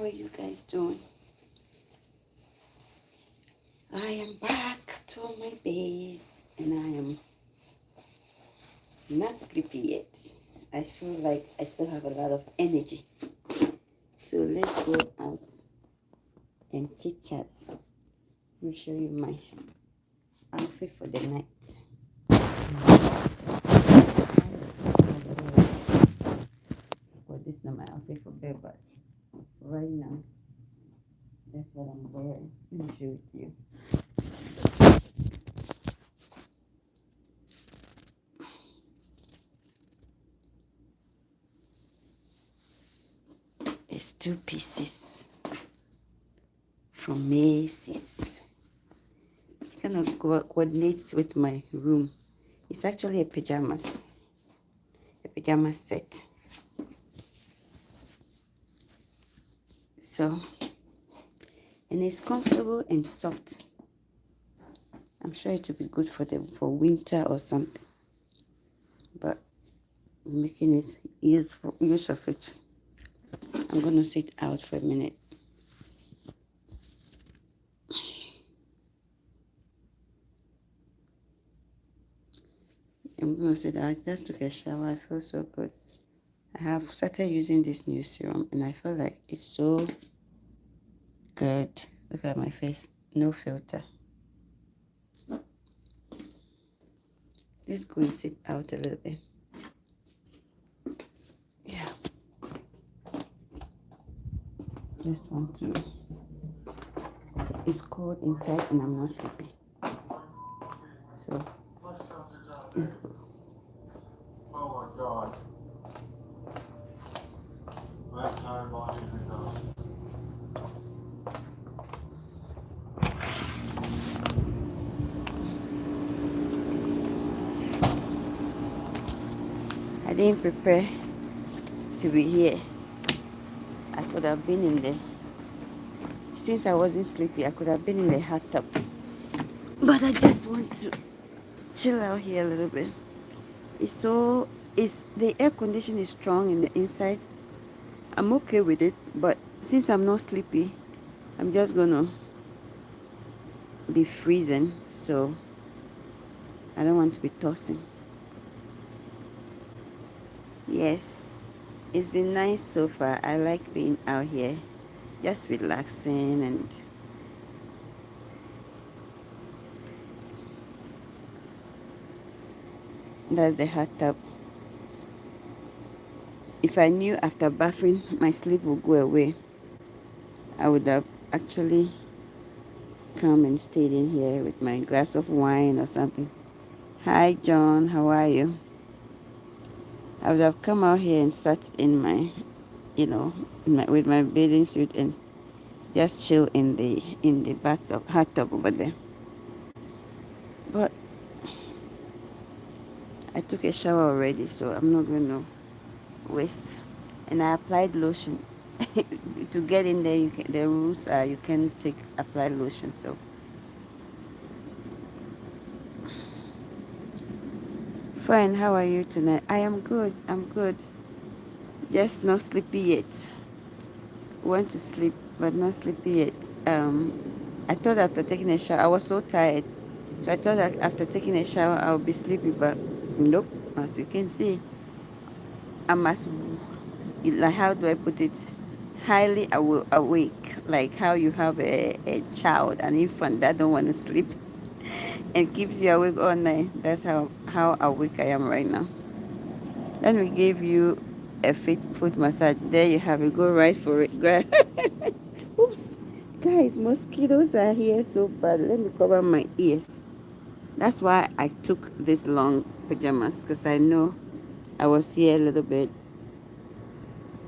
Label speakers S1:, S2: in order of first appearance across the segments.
S1: How are you guys doing? I am back to my base and I am not sleepy yet. I feel like I still have a lot of energy. So let's go out and chit chat. Let me show you my outfit for the night. Well, this is not my outfit for bed, but right now, that's what I'm wearing. Let me show it to you. It's 2 pieces from Macy's. It kind of coordinates with my room. It's actually a pajama set. So, and it's comfortable and soft. I'm sure it will be good for winter or something. But I'm making it use of it. I'm gonna sit out for a minute. I'm gonna sit out. I just took a shower. I feel so good. I have started using this new serum and I feel like it's so good. Look at my face. No filter. Let's go and sit out a little bit. Yeah. Just want to. It's cold inside and I'm not sleepy. So let's go. Oh my God. That time on I didn't prepare to be here. I could have been in the since I wasn't sleepy, I could have been in the hot tub. But I just want to chill out here a little bit. It's the air condition is strong in the inside. I'm okay with it, but since I'm not sleepy, I'm just gonna be freezing, so I don't want to be tossing. Yes, it's been nice so far. I like being out here, just relaxing and that's the hot tub. If I knew after bathing my sleep would go away, I would have actually come and stayed in here with my glass of wine or something. Hi, John. How are you? I would have come out here and sat in my, with my bathing suit and just chill in the bathtub, hot tub over there. But I took a shower already, so I'm not going to waste. And I applied lotion. To get in there, the rules are you can apply lotion. So fine, how are you tonight? I am good. I'm good. Just not sleepy yet. Want to sleep, but not sleepy yet. I thought after taking a shower, I was so tired. So I thought that after taking a shower, I would be sleepy, but nope. As you can see, I'm like, how do I put it? Highly awake. Like how you have a child, an infant that don't want to sleep and keeps you awake all night. That's how awake I am right now. Then we gave you a foot massage. There you have it. Go right for it. Oops. Guys, mosquitoes are here so bad. Let me cover my ears. That's why I took this long pajamas because I know I was here a little bit.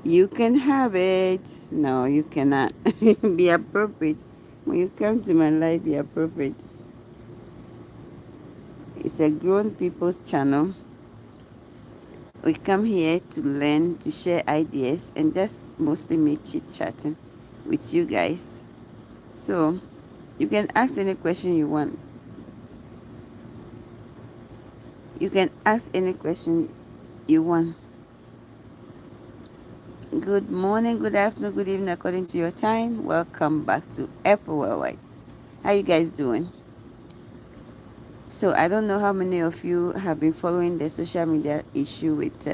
S1: You can have it. No, you cannot. Be appropriate. When you come to my life, be appropriate. It's a grown people's channel. We come here to learn, to share ideas, and just mostly me chit-chatting with you guys. So, you can ask any question you want. You can ask any question you want. Good morning, good afternoon, good evening, according to your time. Welcome back to Apple Worldwide. How you guys doing? So I don't know how many of you have been following the social media issue with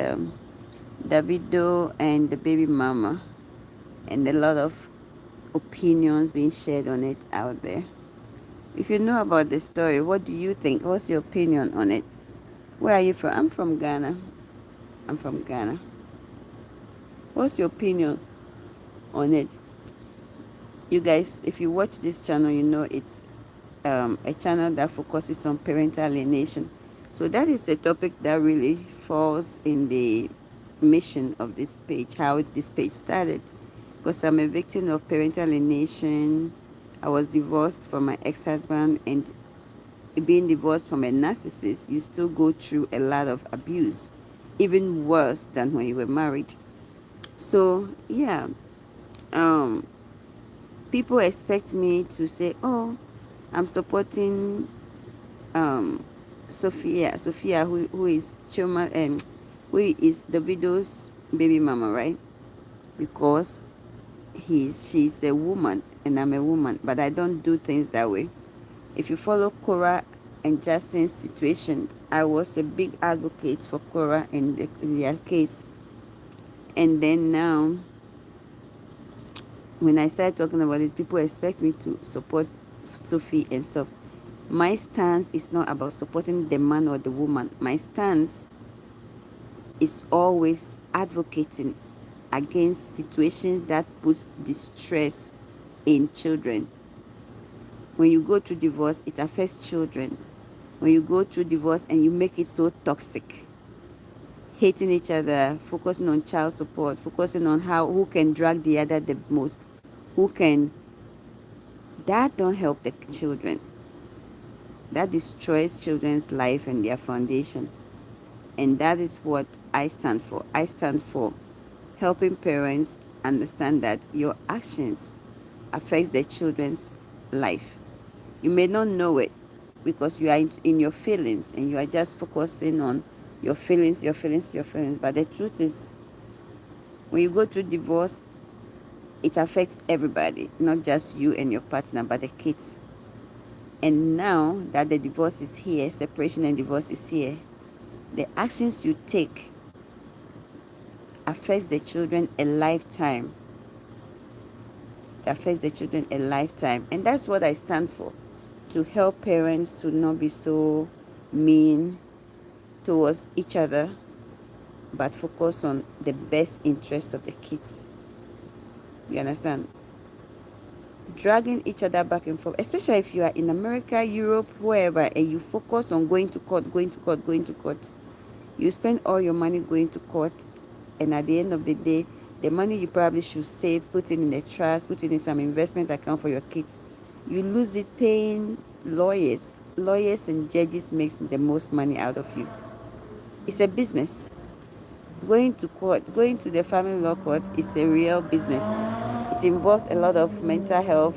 S1: Davido and the baby mama, and a lot of opinions being shared on it out there. If you know about the story, what do you think? What's your opinion on it? Where are you from? I'm from Ghana. I'm from Ghana. What's your opinion on it? You guys, if you watch this channel, you know it's a channel that focuses on parental alienation. So that is a topic that really falls in the mission of this page, how this page started. Because I'm a victim of parental alienation. I was divorced from my ex-husband, and being divorced from a narcissist, you still go through a lot of abuse, even worse than when you were married. So yeah, um, people expect me to say, "Oh, I'm supporting um Sophia, who is Choma and who is Davido's baby mama, right? Because she's a woman and I'm a woman, but I don't do things that way. If you follow Cora and Justin's situation, I was a big advocate for Cora in their case, and then now when I start talking about it, people expect me to support Sophie and stuff. My stance is not about supporting the man or the woman. My stance is always advocating against situations that puts distress in children. When you go through divorce, it affects children. When you go through divorce and you make it so toxic, hating each other, focusing on child support, focusing on who can drag the other the most, who can, that don't help the children. That destroys children's life and their foundation. And that is what I stand for. I stand for helping parents understand that your actions affect their children's life. You may not know it because you are in your feelings and you are just focusing on your feelings, your feelings, your feelings. But the truth is, when you go through divorce, it affects everybody, not just you and your partner, but the kids. And now that the divorce is here, separation and divorce is here, the actions you take affects the children a lifetime. It affects the children a lifetime. And that's what I stand for, to help parents to not be so mean towards each other, but focus on the best interest of the kids. You understand? Dragging each other back and forth, especially if you are in America, Europe, wherever, and you focus on going to court, going to court, going to court. You spend all your money going to court, and at the end of the day, the money you probably should save, put it in a trust, put it in some investment account for your kids. You lose it paying lawyers. Lawyers and judges makes the most money out of you. It's a business. Going to court, going to the family law court is a real business. It involves a lot of mental health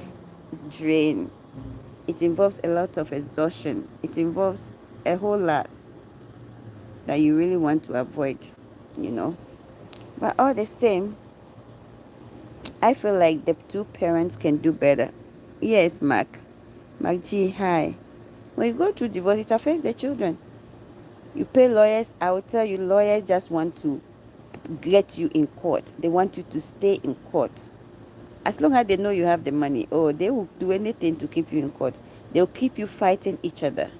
S1: drain. It involves a lot of exhaustion. It involves a whole lot that you really want to avoid, you know. But all the same, I feel like the two parents can do better. Yes, Mark. Mark G, hi. When you go through divorce, it affects the children. You pay lawyers. I will tell you, lawyers just want to get you in court. They want you to stay in court. As long as they know you have the money, oh, they will do anything to keep you in court. They'll keep you fighting each other.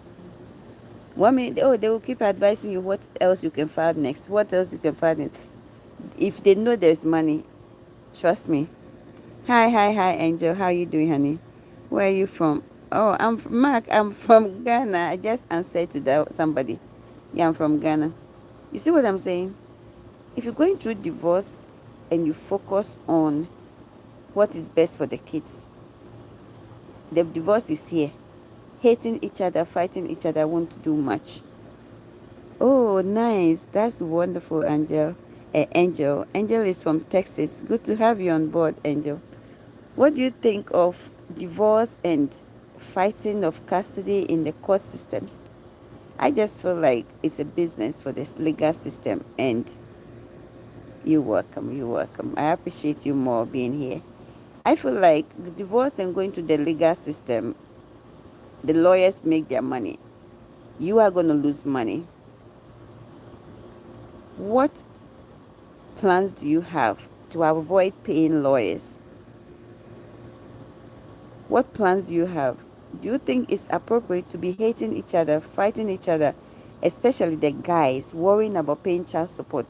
S1: 1 minute, oh, they will keep advising you what else you can file next, what else you can file next. If they know there's money, trust me. Hi, Angel. How you doing, honey? Where are you from? Oh, Mark. I'm from Ghana. I just answered to somebody. Yeah, I'm from Ghana. You see what I'm saying? If you're going through divorce and you focus on what is best for the kids, the divorce is here. Hating each other, fighting each other won't do much. Oh, nice. That's wonderful, Angel. Angel. Angel is from Texas. Good to have you on board, Angel. What do you think of divorce and fighting of custody in the court systems? I just feel like it's a business for this legal system, and You're welcome. You're welcome. I appreciate you more being here. I feel like the divorce and going to the legal system, the lawyers make their money. You are going to lose money. What plans do you have to avoid paying lawyers? What plans do you have? Do you think it's appropriate to be hating each other, fighting each other, especially the guys worrying about paying child support?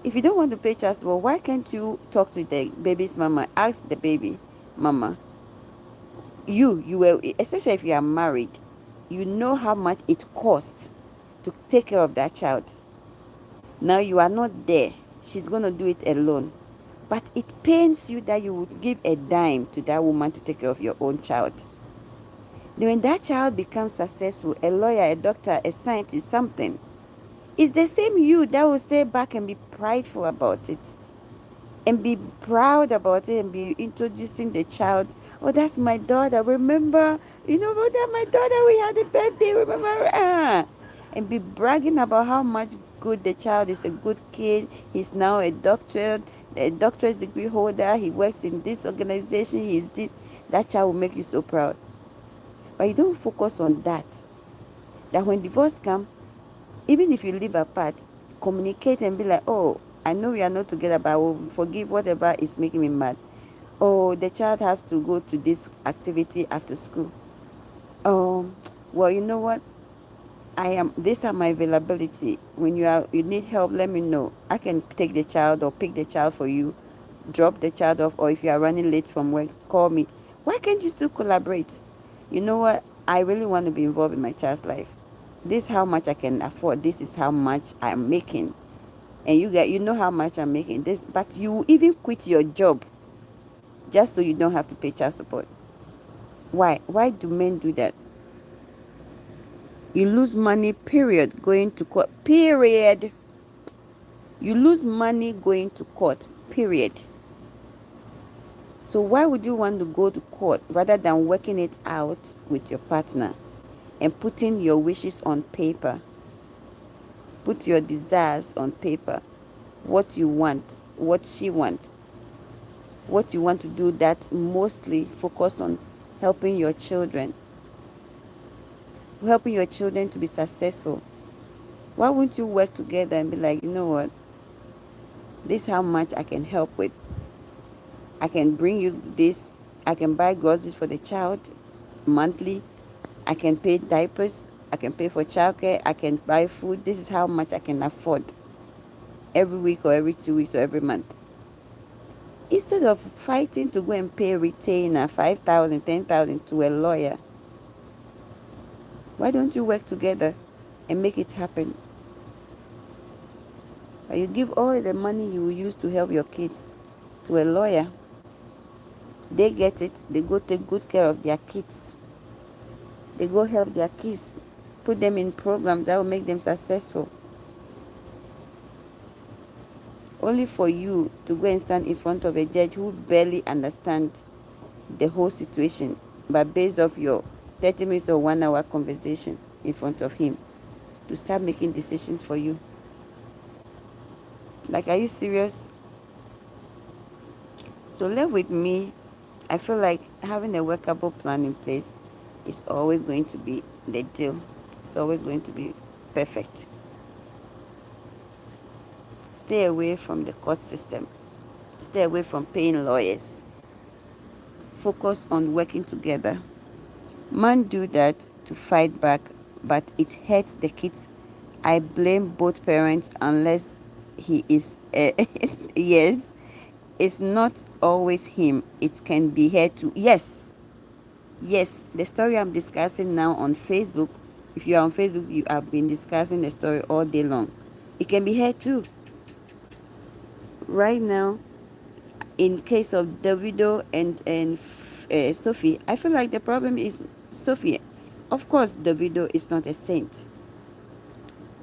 S1: If you don't want to pay child support, why can't you talk to the baby's mama? Ask the baby mama. You will, especially if you are married, you know how much it costs to take care of that child. Now you are not there. She's going to do it alone. But it pains you that you would give a dime to that woman to take care of your own child. Then when that child becomes successful, a lawyer, a doctor, a scientist, something, it's the same you that will stay back and be prideful about it and be proud about it and be introducing the child. Oh, that's my daughter. Remember, that's my daughter. We had a birthday. Remember? And be bragging about how much good the child is, a good kid. He's now a doctorate degree holder. He works in this organization. He's this. That child will make you so proud. But you don't focus on that. That when divorce comes, even if you live apart, communicate and be like, oh, I know we are not together, but I will forgive whatever is making me mad. Oh, the child has to go to this activity after school. Oh, well, you know what? These are my availability. When you need help, let me know. I can take the child or pick the child for you, drop the child off, or if you are running late from work, call me. Why can't you still collaborate? You know what? I really want to be involved in my child's life. This is how much I can afford. This is how much I'm making. And you know how much I'm making. This, but you even quit your job just so you don't have to pay child support. Why? Why do men do that? You lose money, period, going to court, period. You lose money going to court, period. So why would you want to go to court rather than working it out with your partner and putting your wishes on paper? Put your desires on paper. What you want, what she wants, what you want to do, that mostly focus on helping your children to be successful. Why wouldn't you work together and be like, you know what, this is how much I can help with. I can bring you this. I can buy groceries for the child monthly. I can pay diapers. I can pay for childcare. I can buy food. This is how much I can afford every week or every 2 weeks or every month. Instead of fighting to go and pay retainer 5,000, 10,000 to a lawyer, why don't you work together and make it happen? Or you give all the money you will use to help your kids to a lawyer. They get it. They go take good care of their kids. They go help their kids. Put them in programs that will make them successful. Only for you to go and stand in front of a judge who barely understands the whole situation, but based off your 30 minutes or 1 hour conversation in front of him, to start making decisions for you. Like, are you serious? So live with me. I feel like having a workable plan in place is always going to be the deal. It's always going to be perfect. Stay away from the court system. Stay away from paying lawyers. Focus on working together. Man do that to fight back, but it hurts the kids. I blame both parents unless he is yes. It's not always him. It can be her too. Yes. Yes. The story I'm discussing now on Facebook. If you are on Facebook, you have been discussing the story all day long. It can be her too. Right now, in case of Davido and Sophie, I feel like the problem is Sophie. Of course, Davido is not a saint.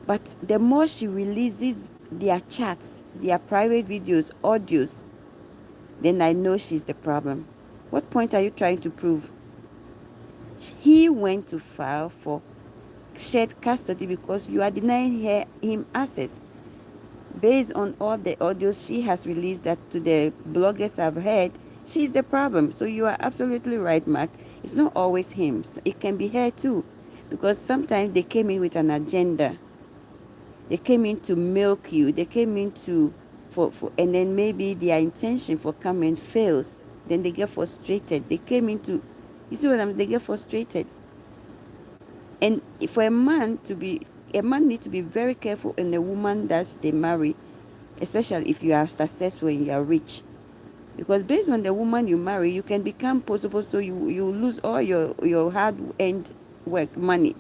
S1: But the more she releases their chats, their private videos, audios, then I know she's the problem. What point are you trying to prove? He went to file for shared custody because you are denying him access. Based on all the audios she has released that to the bloggers I've heard, she's the problem. So you are absolutely right, Mark. It's not always him. It can be her too. Because sometimes they came in with an agenda. They came in to milk you. They came in to and then maybe their intention for coming fails. Then they get frustrated. They came into, you see what I mean? They get frustrated. And for a man needs to be very careful in the woman that they marry, especially if you are successful and you are rich. Because based on the woman you marry, you can become possible, so you lose all your hard-earned work, money.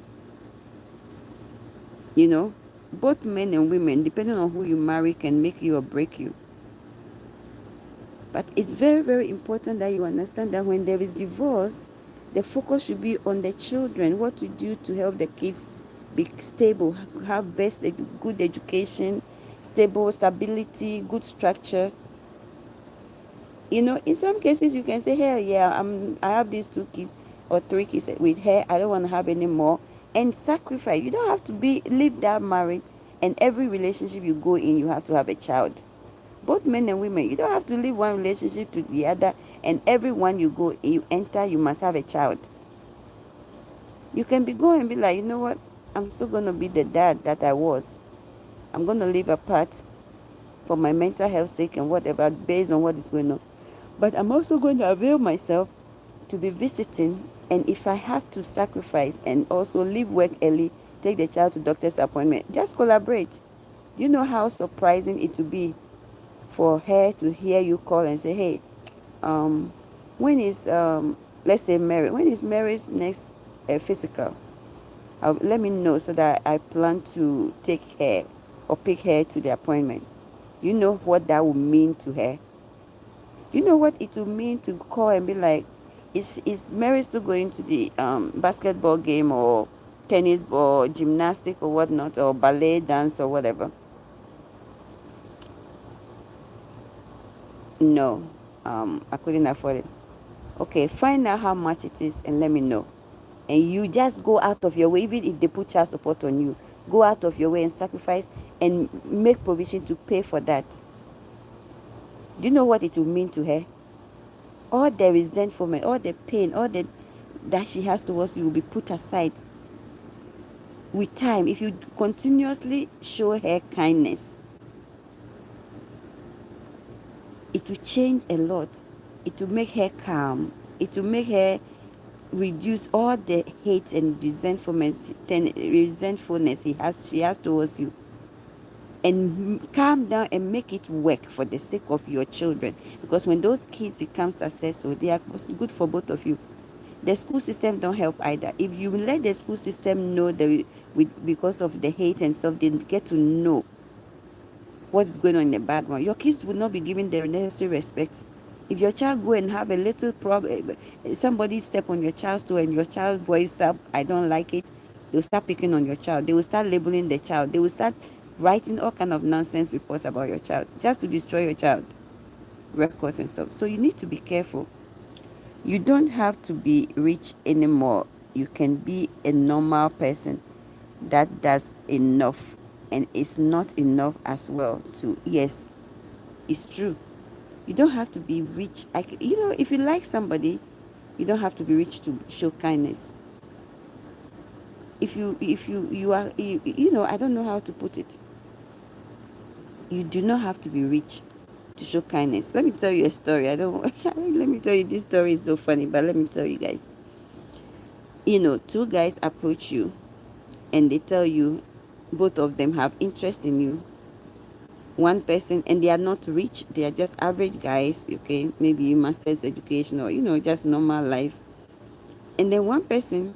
S1: You know, both men and women, depending on who you marry, can make you or break you. But it's very, very important that you understand that when there is divorce, the focus should be on the children, what to do to help the kids be stable, have good education, stability, good structure. You know, in some cases you can say, hey, yeah, I have these 2 kids or 3 kids with her. I don't want to have any more. And sacrifice. You don't have to live that married, and every relationship you go in, you have to have a child. Both men and women, you don't have to leave one relationship to the other, and every one you enter, you must have a child. You can be going and be like, you know what? I'm still going to be the dad that I was. I'm going to live apart for my mental health sake and whatever, based on what is going on. But I'm also going to avail myself to be visiting, and if I have to sacrifice and also leave work early, take the child to doctor's appointment, just collaborate. You know how surprising it will be for her to hear you call and say, hey, um, when is, let's say Mary, when is Mary's next physical? Let me know so that I plan to take her or pick her to the appointment. You know what that will mean to her. You know what it will mean to call and be like, is Mary still going to the basketball game or tennis or gymnastic or whatnot, or ballet dance or whatever? No, I couldn't afford it. Okay, find out how much it is and let me know. And you just go out of your way, even if they put child support on you, go out of your way and sacrifice and make provision to pay for that. Do you know what it will mean to her? All the resentment, all the pain, that she has towards you will be put aside. With time, if you continuously show her kindness, it will change a lot. It will make her calm. It will make her reduce all the hate and resentfulness she has towards you, and calm down and make it work for the sake of your children. Because when those kids become successful, they are good for both of you. The school system don't help either. If you let the school system know that because of the hate and stuff, they get to know what is going on in the background, your kids will not be given the necessary respect. If your child go and have a little problem, somebody step on your child's toe and your child voice up, I don't like it, they'll start picking on your child. They will start labeling the child. They will start writing all kind of nonsense reports about your child just to destroy your child records and stuff. So you need to be careful. You don't have to be rich anymore. You can be a normal person that does enough, and it's not enough as well too. Yes, it's true. You don't have to be rich. If you like somebody, you don't have to be rich to show kindness. If you are, I don't know how to put it. You do not have to be rich to show kindness. Let me tell you a story. I don't. Let me tell you, this story is so funny, but let me tell you guys. Two guys approach you, and they tell you both of them have interest in you. One person, and they are not rich, they are just average guys, okay, maybe master's education or just normal life. And then one person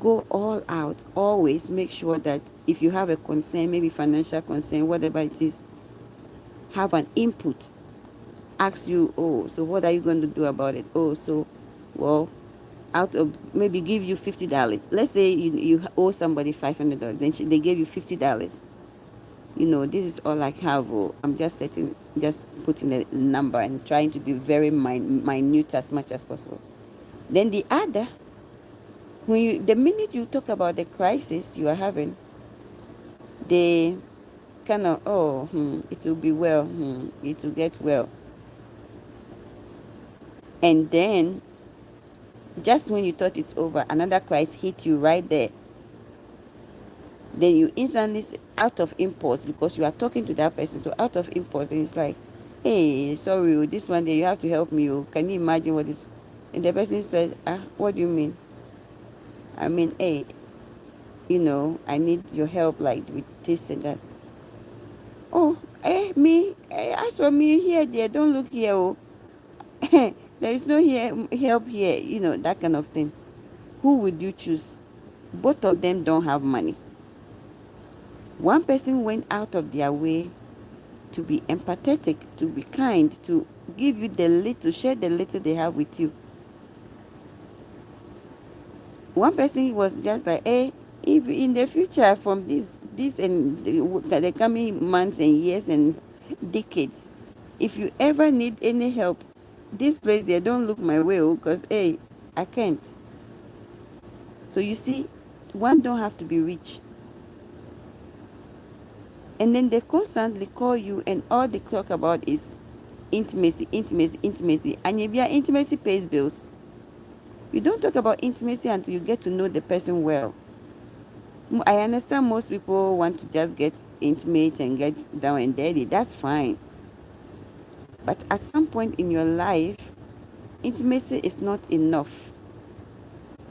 S1: go all out, always make sure that if you have a concern, maybe financial concern, whatever it is, have an input. Ask you, oh, so what are you going to do about it? Oh, so, well, out of maybe give you $50. Let's say you owe somebody $500, then they gave you $50. This is all I have. Oh, I'm just putting a number and trying to be very minute as much as possible. Then the other, the minute you talk about the crisis you are having, they kind of, oh, it will be well, it will get well. And then, just when you thought it's over, another crisis hit you right there. Then you instantly, out of impulse, because you are talking to that person, so out of impulse, and it's like, hey, sorry, oh, this one day you have to help me. Oh. Can you imagine what is? And the person said, what do you mean? I mean, hey, I need your help, like with this and that. Oh, me, as for me here, there, don't look here. Oh, there is no help here. That kind of thing. Who would you choose? Both of them don't have money. One person went out of their way to be empathetic, to be kind, to give you the little, share the little they have with you. One person was just like, hey, if in the future, from this and the coming months and years and decades, if you ever need any help, this place, they don't look my way, because hey, I can't. So you see, one don't have to be rich. And then they constantly call you, and all they talk about is intimacy, intimacy, intimacy. And if your intimacy pays bills, you don't talk about intimacy until you get to know the person well. I understand most people want to just get intimate and get down and dirty. That's fine. But at some point in your life, intimacy is not enough.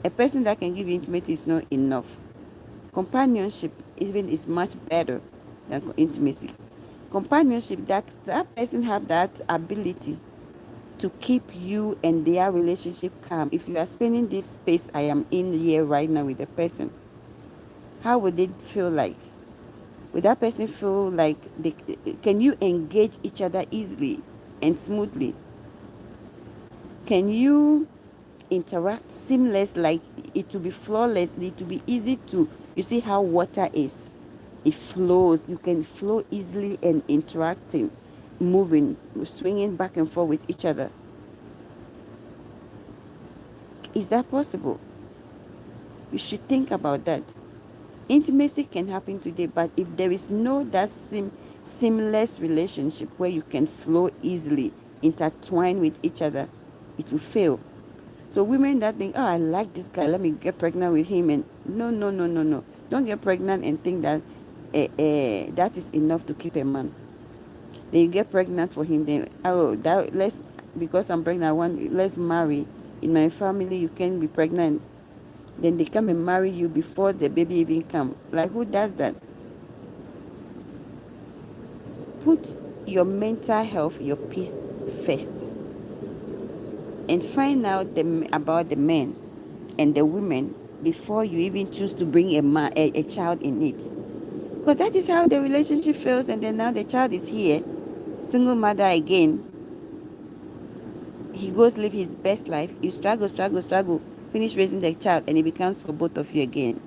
S1: A person that can give you intimacy is not enough. Companionship even is much better than intimacy. Companionship, that person have that ability to keep you and their relationship calm. If you are spending this space I am in here right now with a person, how would it feel like? Would that person feel like can you engage each other easily and smoothly? Can you interact seamless, like it will be flawless, it will be easy to, you see how water is? It flows, you can flow easily and interacting, moving, swinging back and forth with each other. Is that possible? You should think about that. Intimacy can happen today, but if there is no that seamless relationship where you can flow easily, intertwine with each other, it will fail. So women that think, oh, I like this guy, let me get pregnant with him, and no, no, no, no, no. Don't get pregnant and think that that is enough to keep a man. Then you get pregnant for him, then because I'm pregnant, let's marry. In my family, you can be pregnant. Then they come and marry you before the baby even come. Like, who does that? Put your mental health, your peace first, and find out about the men and the women before you even choose to bring a child in it. Because that is how the relationship feels, and then now the child is here, single mother again. He goes live his best life. You struggle, struggle, struggle, finish raising the child, and it becomes for both of you again.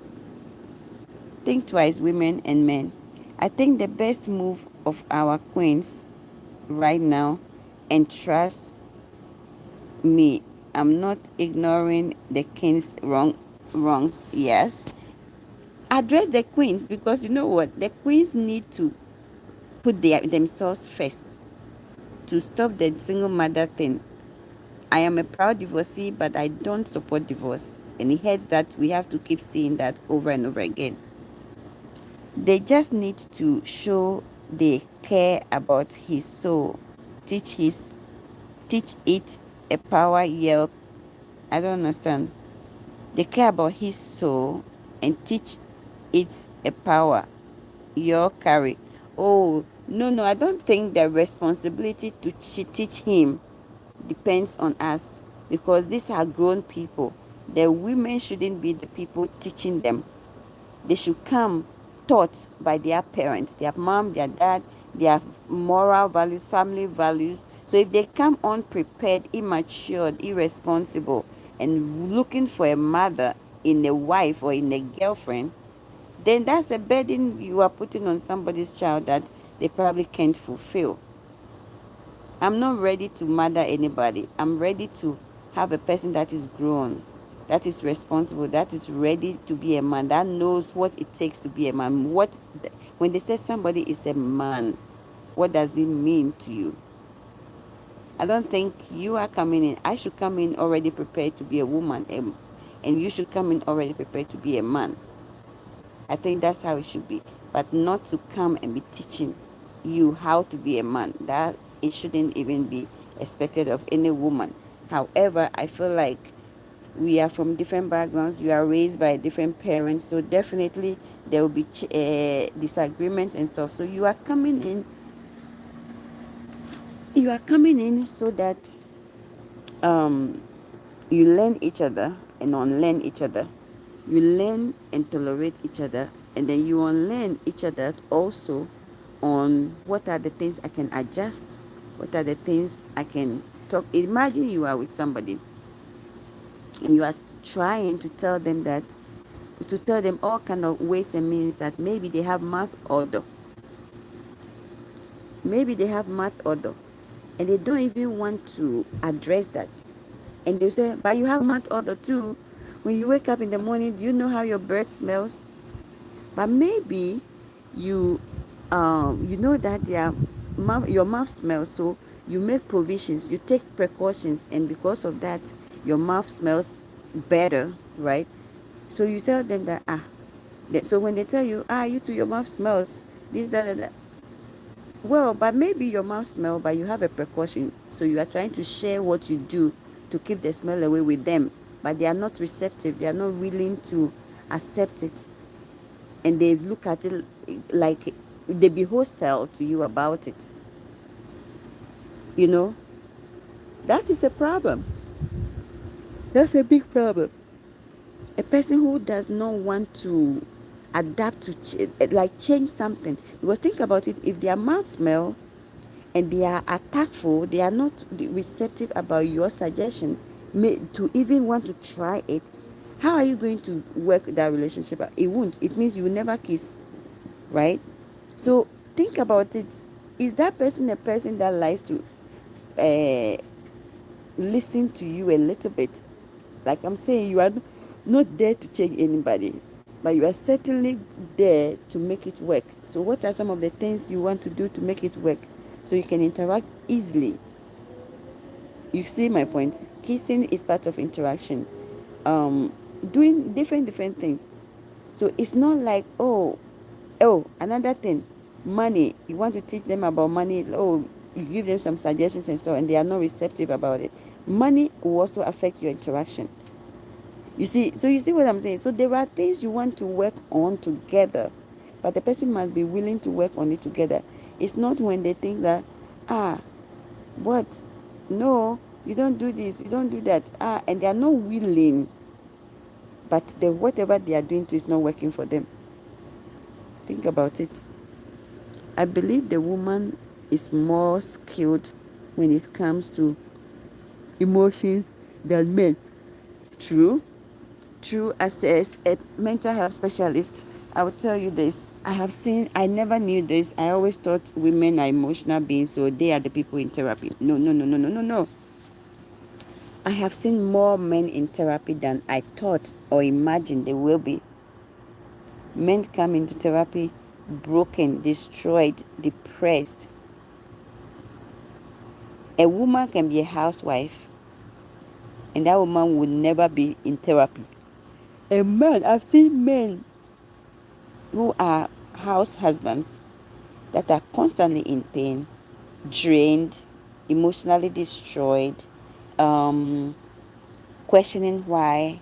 S1: Think twice, women and men. I think the best move of our queens right now, and trust me, I'm not ignoring the king's wrongs. Yes, address the queens, because you know what, the queens need to put themselves first to stop the single mother thing. I am a proud divorcee, but I don't support divorce, and it hurts that we have to keep seeing that over and over again. They just need to show they care about his soul. Teach it a power yelp. I don't understand. They care about his soul and teach it a power. Your carry. Oh, no, I don't think the responsibility to teach him depends on us, because these are grown people. The women shouldn't be the people teaching them. They should come taught by their parents, their mom, their dad, their moral values, family values. So if they come unprepared, immature, irresponsible, and looking for a mother in a wife or in a girlfriend, then that's a burden you are putting on somebody's child that they probably can't fulfill. I'm not ready to mother anybody. I'm ready to have a person that is grown, that is responsible, that is ready to be a man, that knows what it takes to be a man, what when they say somebody is a man, what does it mean to you? I don't think you are coming in. I should come in already prepared to be a woman, and you should come in already prepared to be a man. I think that's how it should be, but not to come and be teaching you how to be a man. That it shouldn't even be expected of any woman. However, I feel like we are from different backgrounds. We are raised by different parents, so definitely there will be disagreements and stuff. So you are coming in. You are coming in so that um you learn each other and unlearn each other. You learn and tolerate each other, and then you unlearn each other also on what are the things I can adjust, what are the things I can talk. Imagine you are with somebody and you are trying to tell them that, to tell them all kind of ways and means that maybe they have math order. Maybe they have math order, and they don't even want to address that. And they say, but you have mouth odor too. When you wake up in the morning, do you know how your breath smells? But maybe you you know that your mouth smells, so you make provisions, you take precautions, and because of that, your mouth smells better, right? So you tell them that so when they tell you, you too, your mouth smells this, that. Well, but maybe your mouth smell, but you have a precaution. So you are trying to share what you do to keep the smell away with them. But they are not receptive. They are not willing to accept it. And they look at it like they be hostile to you about it. You know, that is a problem. That's a big problem. A person who does not want to adapt to like change something. Because think about it, if their mouth smell and they are attackful, they are not receptive about your suggestion, to even want to try it, how are you going to work that relationship? It won't. It means you will never kiss, right? So think about it. Is that person a person that likes to uh, listen to you a little bit? Like I'm saying, you are not there to change anybody, but you are certainly there to make it work. So what are some of the things you want to do to make it work so you can interact easily? You see my point? Kissing is part of interaction. Doing different things. So it's not like, another thing, money. You want to teach them about money. You give them some suggestions and stuff, and they are not receptive about it. Money will also affect your interaction. You see, so you see what I'm saying? So there are things you want to work on together, but the person must be willing to work on it together. It's not when they think that, what? No, you don't do this, you don't do that. And they are not willing, but whatever they are doing to is not working for them. Think about it. I believe the woman is more skilled when it comes to emotions than men. True. True, as a mental health specialist, I will tell you this. I never knew this. I always thought women are emotional beings, so they are the people in therapy. No, no, no, no, no, no, no. I have seen more men in therapy than I thought or imagined there will be. Men come into therapy broken, destroyed, depressed. A woman can be a housewife, and that woman will never be in therapy. A man, I've seen men who are house husbands that are constantly in pain, drained, emotionally destroyed, um, questioning why.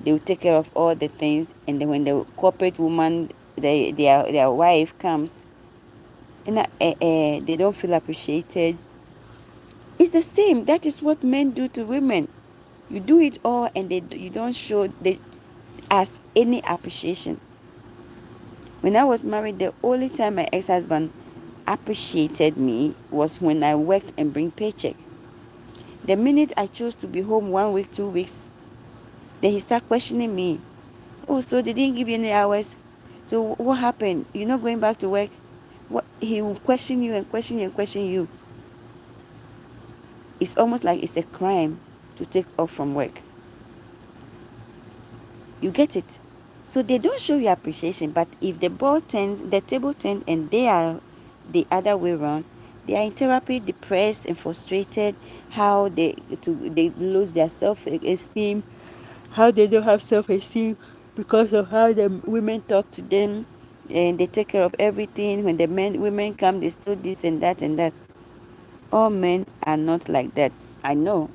S1: They will take care of all the things, and then when the corporate woman, their wife comes, and they don't feel appreciated. It's the same. That is what men do to women. You do it all, and you don't show as any appreciation. When I was married, the only time my ex-husband appreciated me was when I worked and bring paycheck. The minute I chose to be home 1 week, 2 weeks, then he started questioning me. Oh, so they didn't give you any hours? So what happened? You're not going back to work? What? He will question you and question you and question you. It's almost like it's a crime to take off from work. You get it? So they don't show you appreciation, but if the table turns and they are the other way around, they are in therapy, depressed and frustrated, how they lose their self-esteem, how they don't have self-esteem because of how the women talk to them, and they take care of everything. When the women come, they still this and that and that. All men are not like that. I know.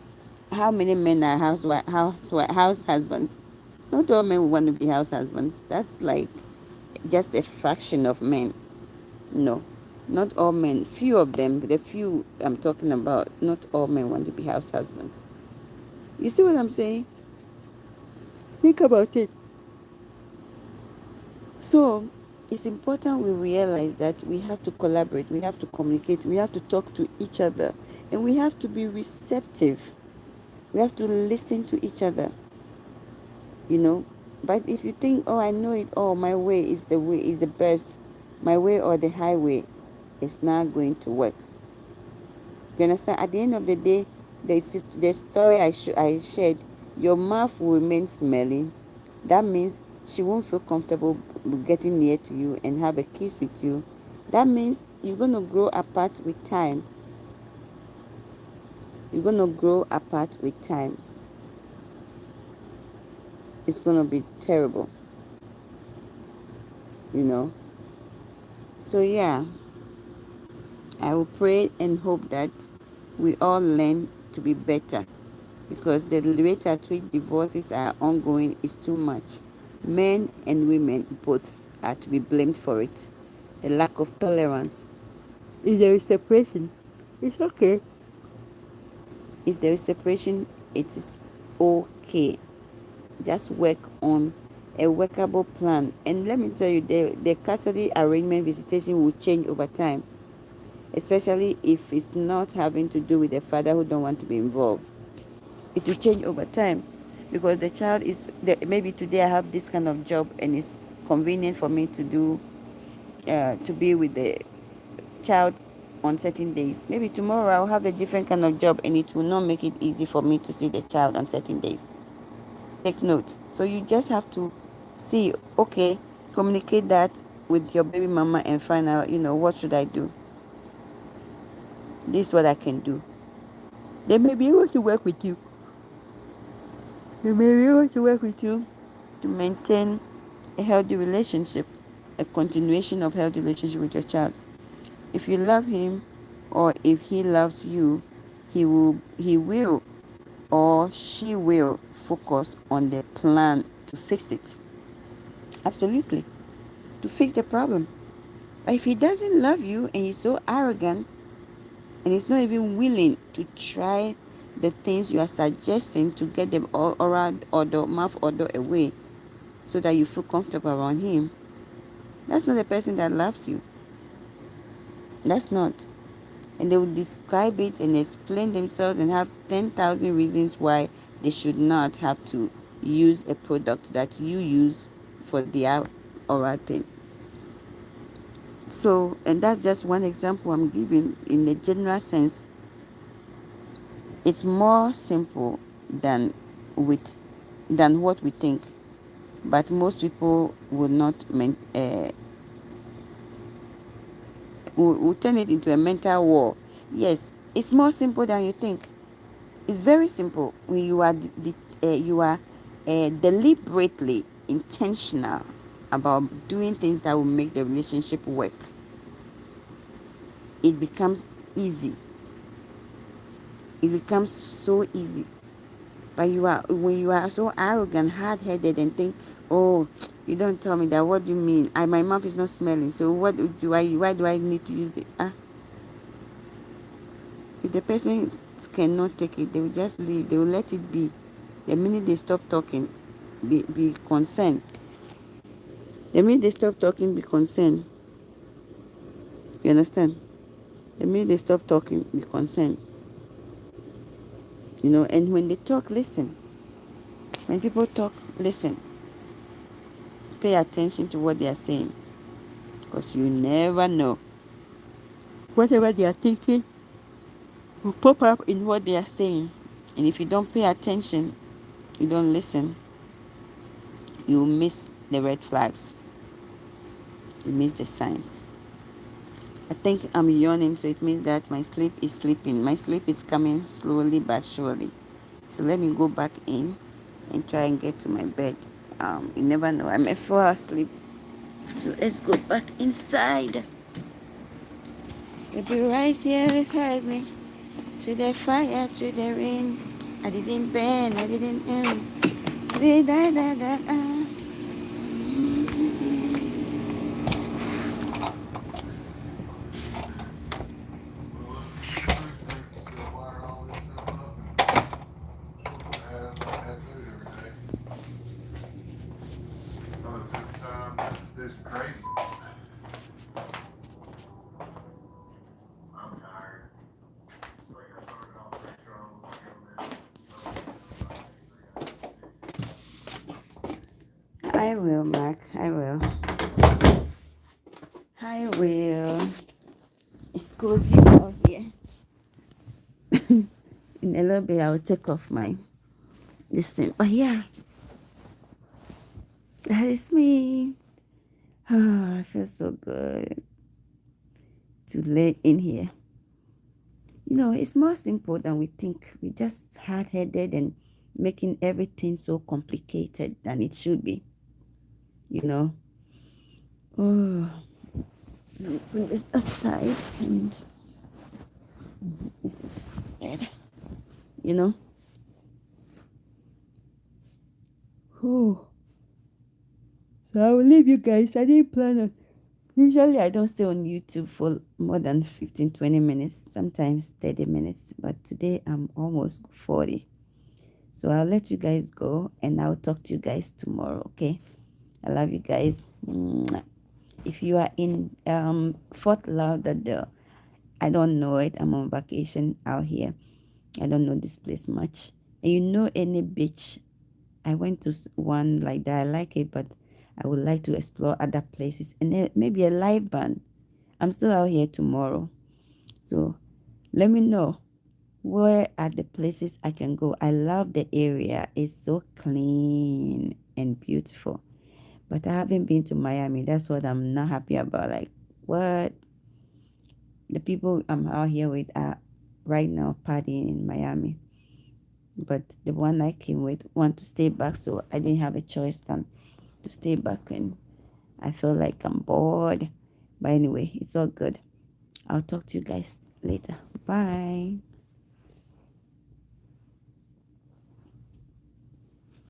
S1: How many men are house husbands? Not all men want to be house husbands. That's like just a fraction of men. No, not all men. Few of them, the few I'm talking about, not all men want to be house husbands. You see what I'm saying? Think about it. So, it's important we realize that we have to collaborate, we have to communicate, we have to talk to each other, and we have to be receptive. We have to listen to each other, you know. But if you think, oh, I know it all, my way is the best, my way or the highway, it's not going to work. You understand? At the end of the day, the story I shared, your mouth will remain smelly. That means she won't feel comfortable getting near to you and have a kiss with you. That means you're going to grow apart with time. You're going to grow apart with time. It's going to be terrible, you know. So, yeah, I will pray and hope that we all learn to be better, because the rate at which divorces are ongoing is too much. Men and women both are to be blamed for it. The lack of tolerance. If there is separation, it's okay. If there is separation, it is okay. Just work on a workable plan. And let me tell you, the custody arrangement visitation will change over time, especially if it's not having to do with the father who don't want to be involved. It will change over time, because the child maybe today I have this kind of job and it's convenient for me to be with the child on certain days. Maybe tomorrow I'll have a different kind of job and it will not make it easy for me to see the child on certain days. Take note. So you just have to see, okay, communicate that with your baby mama and find out, what should I do? This is what I can do. They may be able to work with you. They may be able to work with you to maintain a healthy relationship, a continuation of healthy relationship with your child. If you love him or if he loves you, he will or she will focus on the plan to fix it. Absolutely. To fix the problem. But if he doesn't love you and he's so arrogant and he's not even willing to try the things you are suggesting to get the oral odor, mouth odor away so that you feel comfortable around him, that's not the person that loves you. That's not. And they will describe it and explain themselves and have 10,000 reasons why they should not have to use a product that you use for their oral thing. So, and that's just one example I'm giving in the general sense. It's more simple than what we think, but most people will not will turn it into a mental war. Yes, it's more simple than you think. It's very simple when you are deliberately intentional about doing things that will make the relationship work. It becomes easy. It becomes so easy. But when you are so arrogant, hard-headed, and think, oh, you don't tell me that. What do you mean? My mouth is not smelling. So what do I? Why do I need to use it? If the person cannot take it, they will just leave. They will let it be. The minute they stop talking, be concerned. The minute they stop talking, be concerned. You understand? The minute they stop talking, be concerned. And when they talk, listen. When people talk, listen. Pay attention to what they are saying, because you never know. Whatever they are thinking will pop up in what they are saying. And if you don't pay attention, you don't listen, you miss the red flags. It means the signs. I think I'm yawning, so it means that my sleep is sleeping. My sleep is coming slowly but surely. So let me go back in and try and get to my bed. You never know, I may fall asleep. So let's go back inside. You'll be right here beside me. Through the fire, through the rain. I didn't bend, I didn't Da, da, da, da, da. I will, Mark. I will. I will. It's cozy out here. In a little bit, I'll take off my this thing. But yeah, that is me. Oh, I feel so good to lay in here. You know, it's more simple than we think. We just hard-headed and making everything so complicated than it should be. You know. Oh, let me put this aside and this is bed. You know. Oh. So I will leave you guys. I didn't plan on. Usually I don't stay on YouTube for more than 15-20 minutes, sometimes 30 minutes. But today I'm almost 40. So I'll let you guys go and I'll talk to you guys tomorrow, okay? I love you guys. Mwah. If you are in Fort Lauderdale, I don't know it. I'm on vacation out here. I don't know this place much. And you know any beach? I went to one like that. I like it, but I would like to explore other places and then maybe a live band. I'm still out here tomorrow. So let me know where are the places I can go. I love the area. It's so clean and beautiful. But I haven't been to Miami. That's what I'm not happy about. Like, what? The people I'm out here with are right now partying in Miami. But the one I came with want to stay back, so I didn't have a choice than to stay back. And I feel like I'm bored. But anyway, it's all good. I'll talk to you guys later. Bye.